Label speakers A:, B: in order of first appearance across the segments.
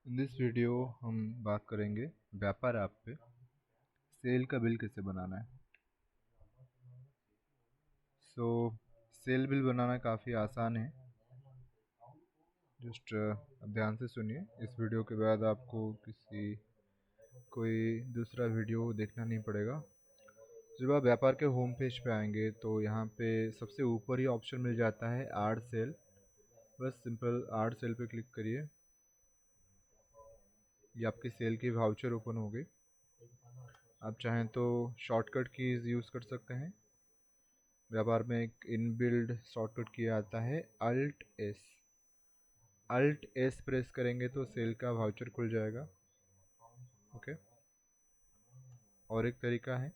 A: In this video हम बात करेंगे व्यापार ऐप पे सेल का बिल कैसे बनाना है। सेल बिल बनाना काफ़ी आसान है। जस्ट अब ध्यान से सुनिए। इस वीडियो के बाद आपको कोई दूसरा वीडियो देखना नहीं पड़ेगा। जब आप व्यापार के होम पेज पे आएंगे तो यहाँ पे सबसे ऊपर ही ऑप्शन मिल जाता है ऐड सेल। बस सिंपल ऐड सेल पे क्लिक करिए। ये आपकी सेल की वाउचर ओपन हो गई। आप चाहें तो शॉर्टकट कीज़ यूज़ कर सकते हैं। व्यापार में एक इनबिल्ड शॉर्टकट की आता है अल्ट एस प्रेस करेंगे तो सेल का वाउचर खुल जाएगा। ओके। और एक तरीका है,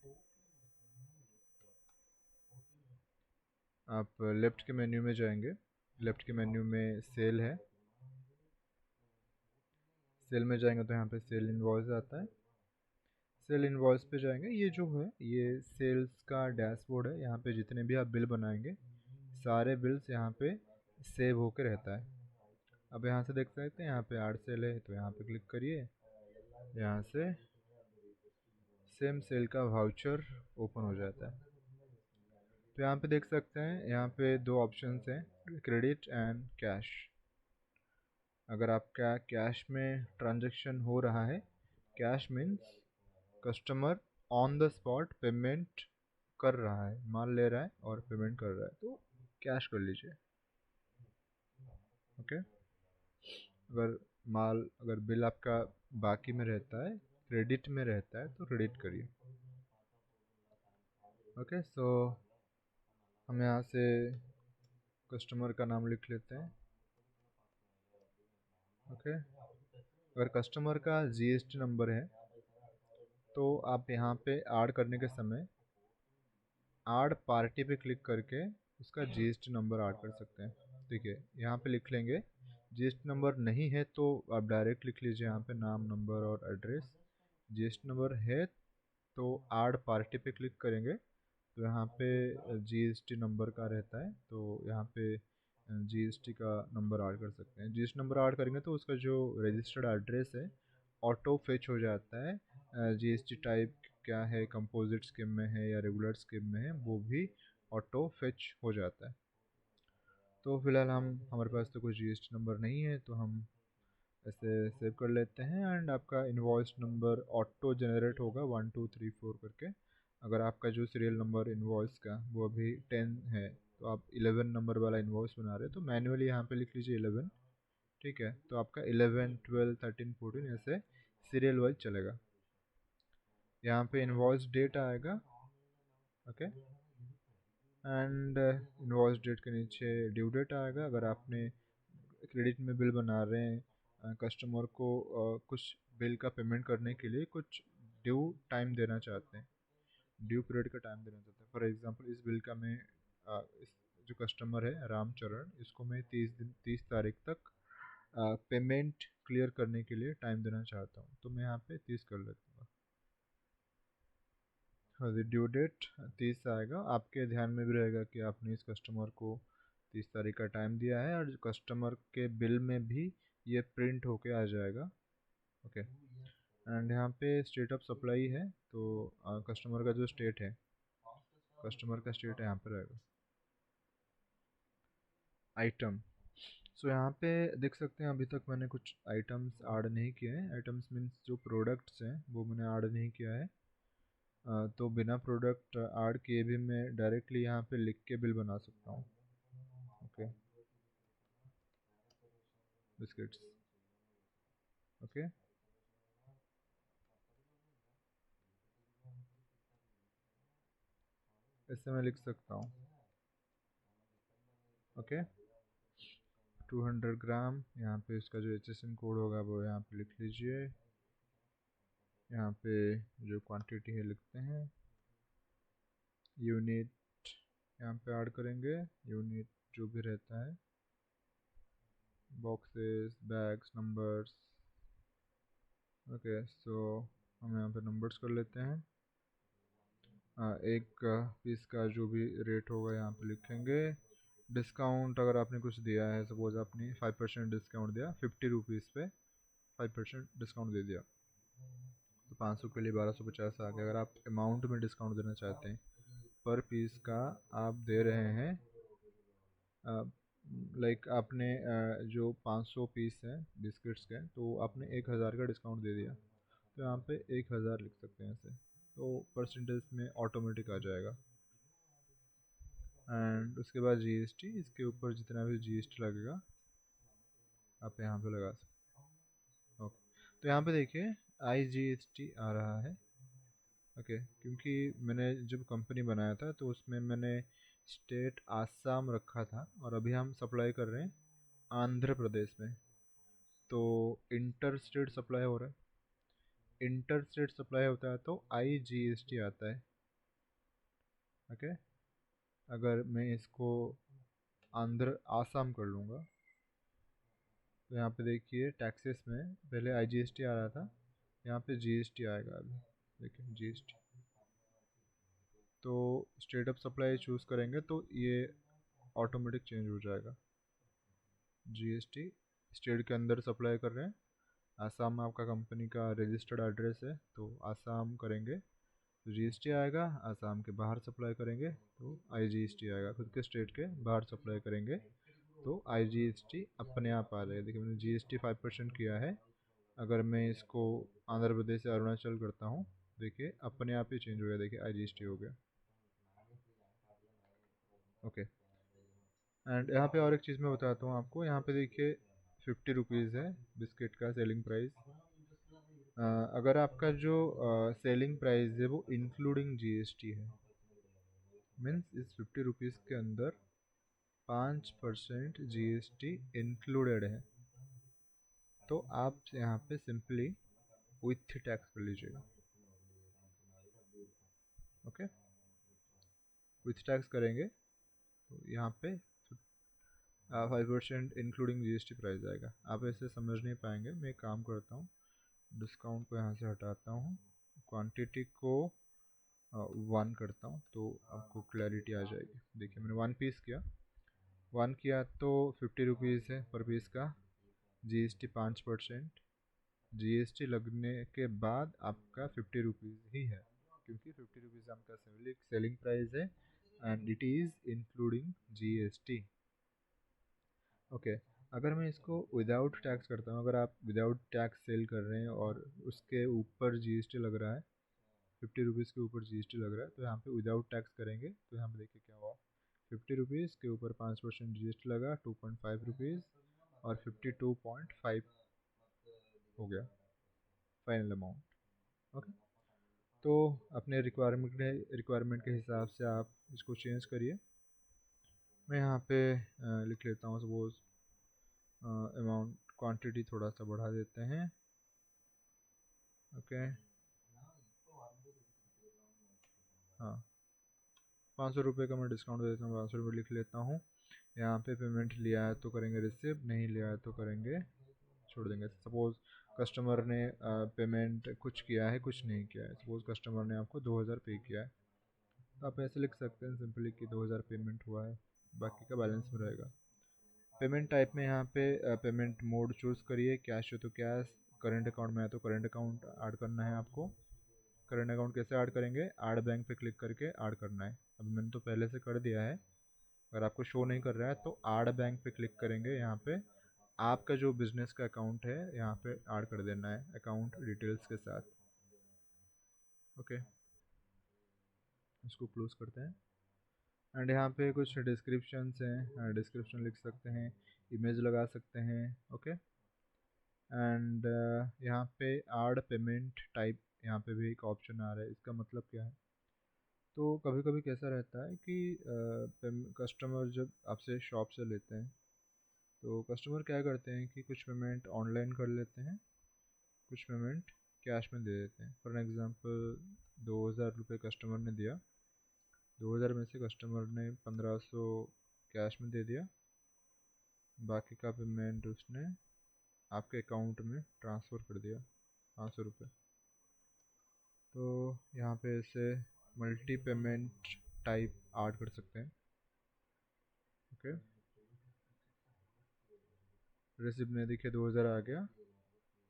A: आप लेफ़्ट के मेन्यू में जाएंगे। लेफ़्ट के मेन्यू में सेल है। सेल में जाएंगे तो यहाँ पे सेल इनवॉइस आता है। सेल इनवॉइस पे जाएंगे। ये जो है ये सेल्स का डैशबोर्ड है। यहाँ पे जितने भी आप बिल बनाएंगे सारे बिल्स यहाँ पे सेव होकर रहता है। अब यहाँ से देख सकते हैं यहाँ पे ऐड सेल है तो यहाँ पे क्लिक करिए। यहाँ से सेम सेल का वाउचर ओपन हो जाता है। तो यहाँ पे देख सकते हैं यहाँ पे दो ऑप्शंस हैं, क्रेडिट एंड कैश। अगर आपका कैश में ट्रांजैक्शन हो रहा है, cash means customer on the spot payment कर रहा है, माल ले रहा है और पेमेंट कर रहा है, तो कैश कर लीजिए। ओके। अगर बिल आपका बाकी में रहता है, क्रेडिट में रहता है, तो क्रेडिट करिए। ओके। हम यहाँ से कस्टमर का नाम लिख लेते हैं। ओके। अगर कस्टमर का जीएसटी नंबर है तो आप यहाँ पे ऐड करने के समय ऐड पार्टी पे क्लिक करके उसका जीएसटी नंबर ऐड कर सकते हैं। ठीक है, यहाँ पे लिख लेंगे। जीएसटी नंबर नहीं है तो आप डायरेक्ट लिख लीजिए यहाँ पे नाम, नंबर और एड्रेस। जीएसटी नंबर है तो ऐड पार्टी पे क्लिक करेंगे तो यहाँ पे जीएसटी नंबर का रहता है, तो यहाँ पे जीएसटी का नंबर ऐड कर सकते हैं। जीएसटी नंबर ऐड करेंगे तो उसका जो रजिस्टर्ड एड्रेस है ऑटो फेच हो जाता है। जीएसटी टाइप क्या है, कंपोजिट स्कीम में है या रेगुलर स्कीम में है, वो भी ऑटो फेच हो जाता है। तो फिलहाल हमारे पास तो कोई जीएसटी नंबर नहीं है तो हम ऐसे सेव कर लेते हैं। एंड आपका इनवॉइस नंबर ऑटो जनरेट होगा 1234 करके। अगर आपका जो सीरियल नंबर इनवॉइस का वो अभी 10 है तो आप 11 नंबर वाला इनवॉइस बना रहे हैं तो मैन्युअली यहाँ पे लिख लीजिए 11। ठीक है, तो आपका 11, 12, 13, 14 ऐसे सीरियल वाइज चलेगा। यहाँ पे इनवॉइस डेट आएगा। ओके। एंड इनवॉइस डेट के नीचे ड्यू डेट आएगा। अगर आपने क्रेडिट में बिल बना रहे हैं, कस्टमर को कुछ बिल का पेमेंट करने के लिए कुछ ड्यू टाइम देना चाहते हैं, ड्यू पीरियड का टाइम देना चाहते हैं। फॉर एग्जांपल इस बिल का मैं इस जो कस्टमर है रामचरण, इसको मैं 30 तारीख तक पेमेंट क्लियर करने के लिए टाइम देना चाहता हूँ, तो मैं यहाँ पे 30 कर लेता हूँ। ड्यू डेट 30 आएगा। आपके ध्यान में भी रहेगा कि आपने इस कस्टमर को 30 तारीख का टाइम दिया है और कस्टमर के बिल में भी ये प्रिंट होके आ जाएगा। ओके। एंड यहाँ पे स्टेट ऑफ सप्लाई है तो कस्टमर का जो स्टेट है, कस्टमर का स्टेट यहाँ पे रहेगा। आइटम, यहाँ पे देख सकते हैं अभी तक मैंने कुछ आइटम्स ऐड नहीं किए हैं। आइटम्स मीन्स जो प्रोडक्ट्स हैं वो मैंने ऐड नहीं किया है। तो बिना प्रोडक्ट ऐड किए भी मैं डायरेक्टली यहाँ पे लिख के बिल बना सकता हूँ। ओके। बिस्किट्स। ओके। इससे मैं लिख सकता हूँ। ओके। 200 ग्राम, यहाँ पे इसका जो HSN कोड होगा वो यहाँ पे लिख लीजिए। यहाँ पे जो क्वांटिटी है लिखते हैं। यूनिट यहाँ पे ऐड करेंगे, यूनिट जो भी रहता है, बॉक्सेस, बैग्स, नंबर्स। ओके। हम यहाँ पे नंबर्स कर लेते हैं। एक पीस का जो भी रेट होगा यहाँ पे लिखेंगे। डिस्काउंट अगर आपने कुछ दिया है, सपोज आपने 5% डिस्काउंट दिया 50 रुपीज़ पे, 5% डिस्काउंट दे दिया, तो 500 के लिए 1250 आ गया। अगर आप अमाउंट में डिस्काउंट देना चाहते हैं, पर पीस का आप दे रहे हैं, लाइक आपने जो 500 पीस हैं बिस्किट्स के, तो आपने 1000 का डिस्काउंट दे दिया, तो यहाँ पे 1000 लिख सकते हैं ऐसे, तो परसेंटेज में ऑटोमेटिक आ जाएगा। एंड उसके बाद जीएसटी, इसके ऊपर जितना भी जीएसटी लगेगा आप यहाँ पे लगा सकते हैं। ओके, तो यहाँ पे देखिए IGST आ रहा है। ओके, क्योंकि मैंने जब कंपनी बनाया था तो उसमें मैंने स्टेट आसाम रखा था, और अभी हम सप्लाई कर रहे हैं आंध्र प्रदेश में, तो इंटर स्टेट सप्लाई हो रहा है। इंटर स्टेट सप्लाई होता है तो IGST आता है। ओके, अगर मैं इसको आंध्र आसाम कर लूँगा, तो यहाँ पे देखिए टैक्सेस में पहले IGST आ रहा था, यहाँ पे GST आएगा अभी। देखिए GST, तो स्टेट ऑफ सप्लाई चूज़ करेंगे तो ये ऑटोमेटिक चेंज हो जाएगा। GST स्टेट के अंदर सप्लाई कर रहे हैं, आसाम में आपका कंपनी का रजिस्टर्ड एड्रेस है तो आसाम करेंगे तो GST आएगा। आसाम के बाहर सप्लाई करेंगे तो IGST आएगा। खुद के स्टेट के बाहर सप्लाई करेंगे तो IGST अपने आप आ जाएगा। देखिए मैंने GST 5% किया है, अगर मैं इसको आंध्र प्रदेश से अरुणाचल करता हूँ, देखिए अपने आप ही चेंज हो गया। देखिए IGST हो गया। ओके, एंड यहाँ पे और एक चीज़ मैं बताता हूँ आपको। यहाँ पे देखिए 50 रुपीज़ है बिस्किट का सेलिंग प्राइस। अगर आपका जो सेलिंग प्राइस है वो इंक्लूडिंग GST है, मीन्स इस 50 रुपीज़ के अंदर 5% GST इंक्लूडेड है, तो आप यहाँ पे सिंपली विथ टैक्स कर लीजिएगा। ओके, विथ टैक्स करेंगे तो यहाँ पे 5% इंक्लूडिंग GST प्राइस आएगा। आप ऐसे समझ नहीं पाएंगे। मैं एक काम करता हूँ, डिस्काउंट को यहाँ से हटाता हूँ, क्वांटिटी को 1 करता हूँ, तो आपको क्लैरिटी आ जाएगी। देखिए मैंने 1 पीस किया, 1 किया तो 50 रुपीज़ है पर पीस का। GST 5%, GST लगने के बाद आपका 50 रुपीज़ ही है, क्योंकि 50 रुपीज़ आपका सेलिंग प्राइस है and it is including GST। Okay, अगर मैं इसको विदाउट टैक्स करता हूँ, अगर आप विदाउट टैक्स सेल कर रहे हैं और उसके ऊपर GST लग रहा है, 50 रुपीज़ के ऊपर GST लग रहा है, तो यहाँ पे विदाउट टैक्स करेंगे तो यहाँ पे देखिए क्या हुआ। 50 रुपीज़ के ऊपर 5% GST लगा, 2.5 रुपीज़, और 52.5 हो गया फाइनल अमाउंट। ओके, तो अपने रिक्वायरमेंट के हिसाब से आप इसको चेंज करिए। मैं यहाँ पे लिख लेता हूँ सपोज अमाउंट, क्वांटिटी थोड़ा सा बढ़ा देते हैं। ओके, हाँ 500 रुपये का मैं डिस्काउंट दे देता हूँ, 500 रुपये लिख लेता हूँ। यहाँ पे पेमेंट लिया है तो करेंगे रिसिप्ट, नहीं लिया है तो करेंगे छोड़ देंगे। सपोज़ कस्टमर ने पेमेंट कुछ किया है कुछ नहीं किया है, सपोज़ कस्टमर ने आपको 2000 पे किया है, तो आप ऐसे लिख सकते हैं सिंपली कि 2000 पेमेंट हुआ है, बाकी का बैलेंस में रहेगा। पेमेंट टाइप में यहाँ पे पेमेंट मोड चूज़ करिए, कैश हो तो कैश, करेंट अकाउंट में है तो करेंट अकाउंट ऐड करना है आपको। करेंट अकाउंट कैसे ऐड करेंगे, ऐड बैंक पे क्लिक करके ऐड करना है। अभी मैंने तो पहले से कर दिया है, अगर आपको शो नहीं कर रहा है तो ऐड बैंक पे क्लिक करेंगे। यहाँ पे आपका जो बिजनेस का अकाउंट है यहाँ पे ऐड कर देना है अकाउंट डिटेल्स के साथ। ओके, इसको क्लोज करते हैं। एंड यहाँ पे कुछ डिस्क्रिप्शंस हैं, डिस्क्रिप्शन लिख सकते हैं, इमेज लगा सकते हैं। ओके, एंड यहाँ पे ऐड पेमेंट टाइप, यहाँ पे भी एक ऑप्शन आ रहा है, इसका मतलब क्या है। तो कभी कभी कैसा रहता है कि कस्टमर जब आपसे शॉप से लेते हैं तो कस्टमर क्या करते हैं कि कुछ पेमेंट ऑनलाइन कर लेते हैं, कुछ पेमेंट कैश में दे देते हैं। फॉर एग्ज़ाम्पल 2000 रुपये कस्टमर ने दिया, 2000 में से कस्टमर ने 1500 कैश में दे दिया, बाकी का पेमेंट उसने आपके अकाउंट में ट्रांसफ़र कर दिया 500 रुपये। तो यहाँ पे ऐसे मल्टी पेमेंट टाइप ऐड कर सकते हैं। ओके, रिसिप्ट में देखिए 2000 आ गया,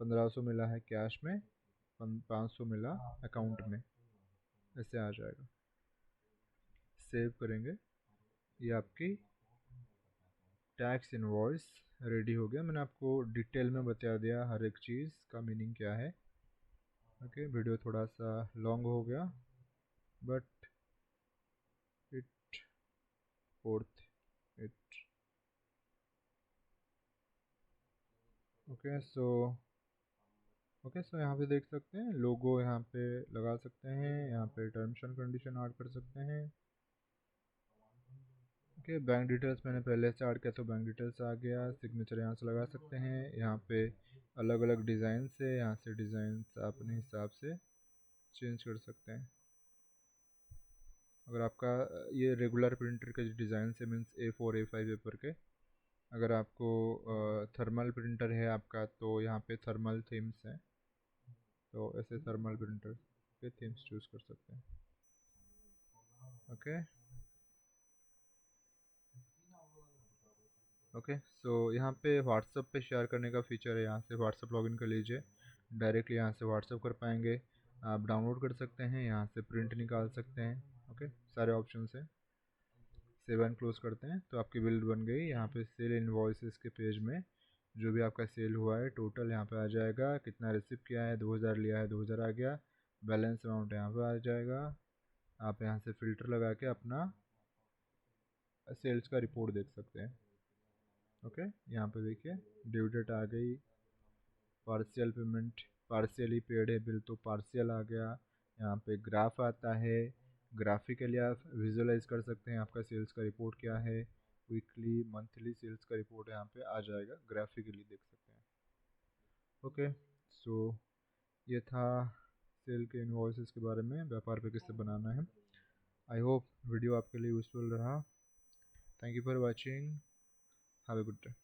A: 1500 मिला है कैश में, 500 मिला अकाउंट में, ऐसे आ जाएगा। सेव करेंगे, ये आपकी टैक्स इनवॉइस रेडी हो गया। मैंने आपको डिटेल में बता दिया हर एक चीज़ का मीनिंग क्या है। ओके, वीडियो थोड़ा सा लॉन्ग हो गया but it worth it. Okay so यहाँ पे देख सकते हैं लोगो, यहाँ पे लगा सकते हैं, यहाँ पे टर्म्स एंड कंडीशन ऐड कर सकते हैं। ओके, बैंक डिटेल्स मैंने पहले से ऐड किया तो बैंक डिटेल्स आ गया। सिग्नेचर यहाँ से लगा सकते हैं। यहाँ पे अलग अलग डिज़ाइन से, यहाँ से डिज़ाइन आप अपने हिसाब से चेंज कर सकते हैं। अगर आपका ये रेगुलर प्रिंटर के डिज़ाइन से मीन्स A4 A5 पेपर के, अगर आपको थर्मल प्रिंटर है आपका तो यहाँ पे थर्मल थीम्स हैं, तो ऐसे थर्मल प्रिंटर के थीम्स चूज़ कर सकते हैं। ओके सो यहाँ पे व्हाट्सअप पे शेयर करने का फीचर है। यहाँ से व्हाट्सअप लॉगिन कर लीजिए, डायरेक्टली यहाँ से व्हाट्सअप कर पाएंगे। आप डाउनलोड कर सकते हैं, यहाँ से प्रिंट निकाल सकते हैं। ओके, सारे ऑप्शन है। सेव एंड क्लोज करते हैं तो आपकी बिल बन गई। यहाँ पे सेल इनवॉइसेस के पेज में जो भी आपका सेल हुआ है टोटल यहाँ पे आ जाएगा। कितना रिसीव किया है, 2000 लिया है, 2000 आ गया। बैलेंस अमाउंट यहाँ पे आ जाएगा। आप यहाँ से फ़िल्टर लगा के अपना सेल्स का रिपोर्ट देख सकते हैं। ओके, यहाँ पे देखिए ड्यू डेट आ गई, पार्शियल पेमेंट, पार्शियली पेड है बिल तो पार्शियल आ गया। यहाँ पे ग्राफ आता है, ग्राफिकली आप विजुअलाइज कर सकते हैं आपका सेल्स का रिपोर्ट क्या है। वीकली मंथली सेल्स का रिपोर्ट यहाँ पे आ जाएगा, ग्राफिकली देख सकते हैं। ओके सो ये था सेल के इनवॉइसेस के बारे में, व्यापार पे किससे बनाना है। आई होप वीडियो आपके लिए यूज़फुल रहा। Thank you for watching, have a good day.